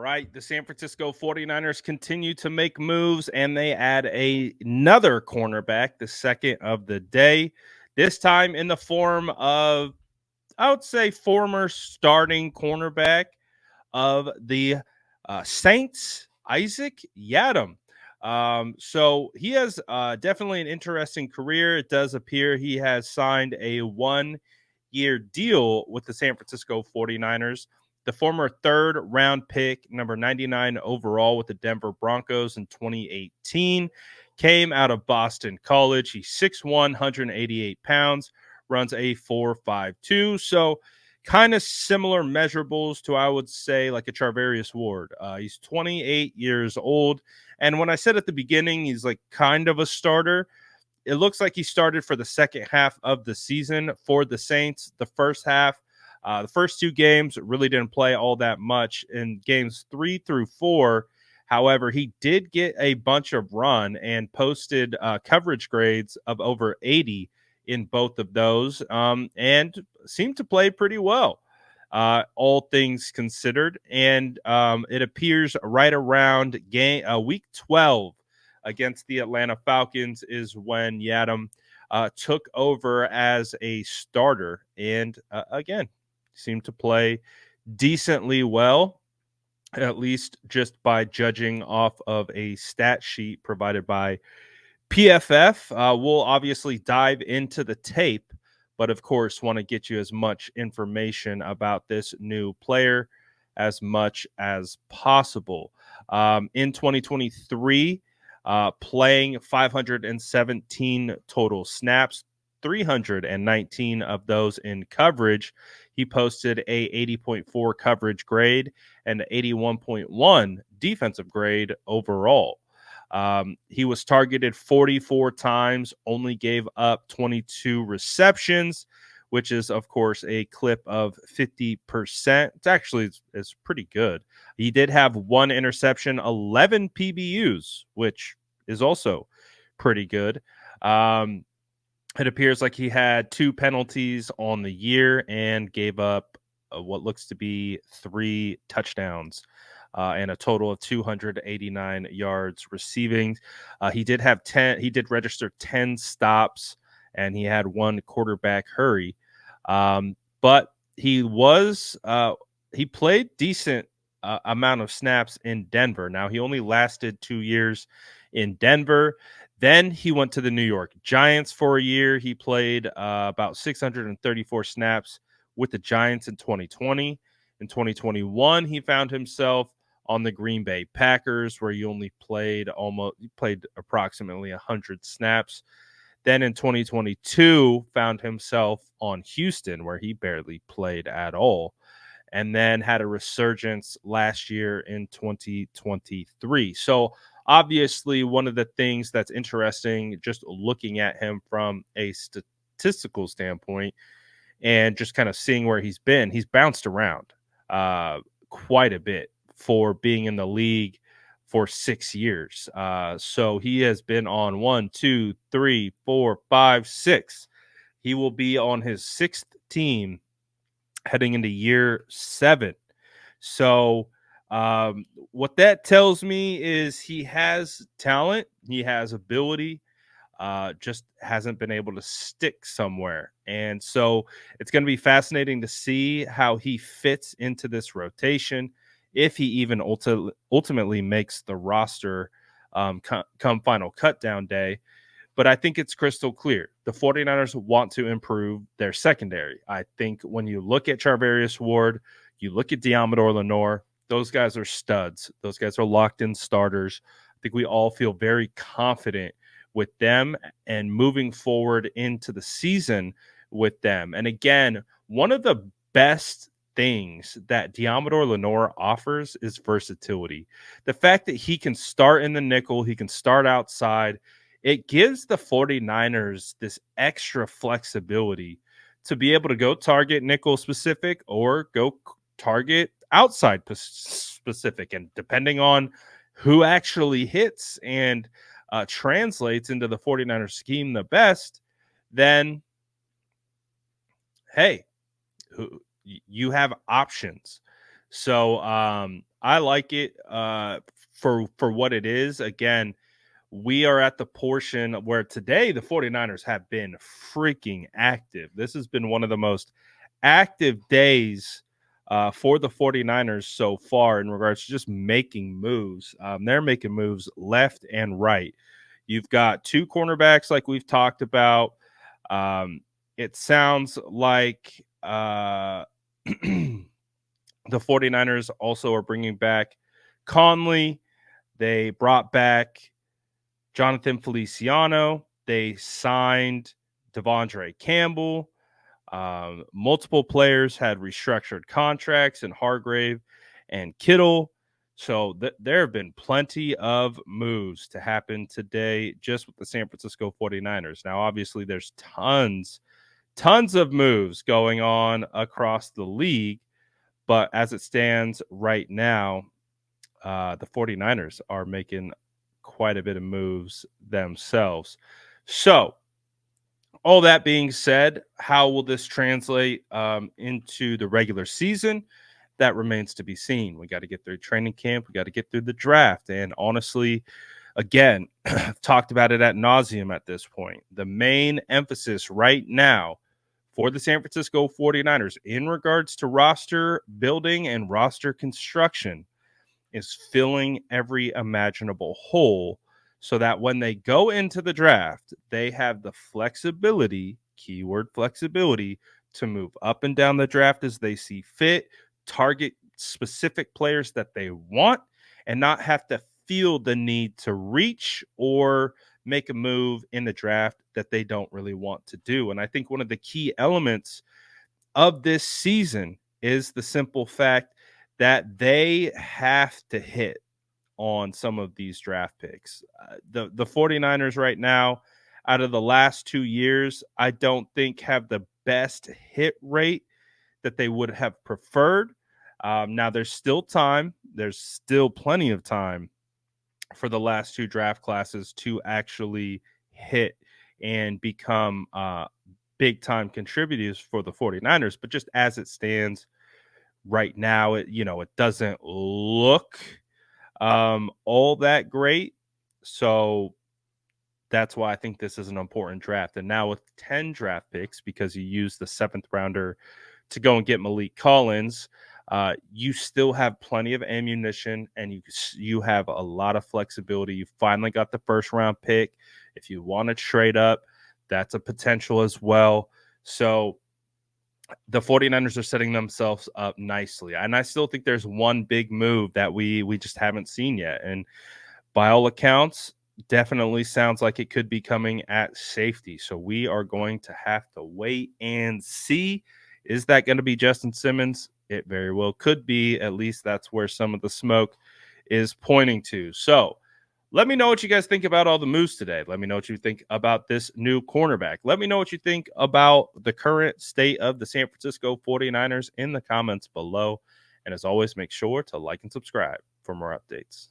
right, the San Francisco 49ers continue to make moves and they add another cornerback, the second of the day, this time in the form of, I would say, former starting cornerback of the Saints, Isaac Yiadom. So he has definitely an interesting career. It does appear he has signed a 1-year deal with the San Francisco 49ers. The former third round pick, number 99 overall with the Denver Broncos in 2018, came out of Boston College. He's 6'1", 188 pounds, runs a 4.52. So kind of similar measurables to, I would say, like a Charvarius Ward. He's 28 years old. And when I said at the beginning, he's like kind of a starter, it looks like he started for the second half of the season for the Saints. The first half, the first two games really didn't play all that much. In games 3 through 4, however, he did get a bunch of run and posted coverage grades of over 80 in both of those, and seemed to play pretty well, all things considered. And it appears right around week 12 against the Atlanta Falcons is when Yiadom took over as a starter, and again, seemed to play decently well, at least just by judging off of a stat sheet provided by PFF. We'll obviously dive into the tape, but of course, want to get you as much information about this new player as much as possible. In 2023, playing 517 total snaps, 319 of those in coverage. He posted a 80.4 coverage grade and 81.1 defensive grade overall. He was targeted 44 times, only gave up 22 receptions, which is, of course, a clip of 50%. It's actually is pretty good. He did have one interception, 11 PBUs, which is also pretty good. It appears like he had 2 penalties on the year and gave up what looks to be 3 touchdowns. And a total of 289 yards receiving. He did register 10 stops, and he had 1 quarterback hurry. But he played decent amount of snaps in Denver. Now, he only lasted 2 years in Denver. Then he went to the New York Giants for a year. He played about 634 snaps with the Giants in 2020. In 2021, he found himself on the Green Bay Packers, where he only played approximately 100 snaps. Then in 2022, found himself on Houston, where he barely played at all, and then had a resurgence last year in 2023. So obviously, one of the things that's interesting, just looking at him from a statistical standpoint and just kind of seeing where he's bounced around quite a bit for being in the league for 6 years. So he has been on 1, 2, 3, 4, 5, 6. He will be on his 6th team heading into year 7. So what that tells me is he has talent, he has ability, just hasn't been able to stick somewhere. And so it's going to be fascinating to see how he fits into this rotation, if he even ultimately makes the roster come final cutdown day. But I think it's crystal clear. The 49ers want to improve their secondary. I think when you look at Charvarius Ward, you look at Diamador Lenore, those guys are studs. Those guys are locked-in starters. I think we all feel very confident with them and moving forward into the season with them. And again, one of the best things that Diamador Lenore offers is versatility. The fact that he can start in the nickel, he can start outside, it gives the 49ers this extra flexibility to be able to go target nickel specific or go target outside specific. And depending on who actually hits and translates into the 49ers scheme the best, then, hey, you have options. So I like it for what it is. Again, we are at the portion where today the 49ers have been freaking active. This has been one of the most active days for the 49ers so far in regards to just making moves. They're making moves left and right. You've got two cornerbacks like we've talked about. It sounds like the 49ers also are bringing back Conley. They brought back Jonathan Feliciano. They signed Devondre Campbell. Multiple players had restructured contracts in Hargrave and Kittle. So there have been plenty of moves to happen today just with the San Francisco 49ers. Now, obviously, there's tons of moves going on across the league. But as it stands right now, the 49ers are making quite a bit of moves themselves. So, all that being said, how will this translate into the regular season? That remains to be seen. We got to get through training camp. We got to get through the draft. And honestly, again, I've talked about it ad nauseum at this point. The main emphasis right now for the San Francisco 49ers in regards to roster building and roster construction is filling every imaginable hole so that when they go into the draft, they have the flexibility, keyword flexibility, to move up and down the draft as they see fit, target specific players that they want, and not have to feel the need to reach or make a move in the draft that they don't really want to do. And I think one of the key elements of this season is the simple fact that they have to hit on some of these draft picks. The 49ers right now, out of the last 2 years, I don't think have the best hit rate that they would have preferred. Now, there's still time. There's still plenty of time for the last two draft classes to actually hit and become big time contributors for the 49ers. But just as it stands right now, it doesn't look all that great. So that's why I think this is an important draft. And now with 10 draft picks, because you use the 7th rounder to go and get Malik Collins, you still have plenty of ammunition and you have a lot of flexibility. You finally got the first round pick. If you want to trade up, that's a potential as well. So the 49ers are setting themselves up nicely. And I still think there's one big move that we just haven't seen yet. And by all accounts, definitely sounds like it could be coming at safety. So we are going to have to wait and see. Is that going to be Justin Simmons? It very well could be. At least that's where some of the smoke is pointing to. So let me know what you guys think about all the moves today. Let me know what you think about this new cornerback. Let me know what you think about the current state of the San Francisco 49ers in the comments below. And as always, make sure to like and subscribe for more updates.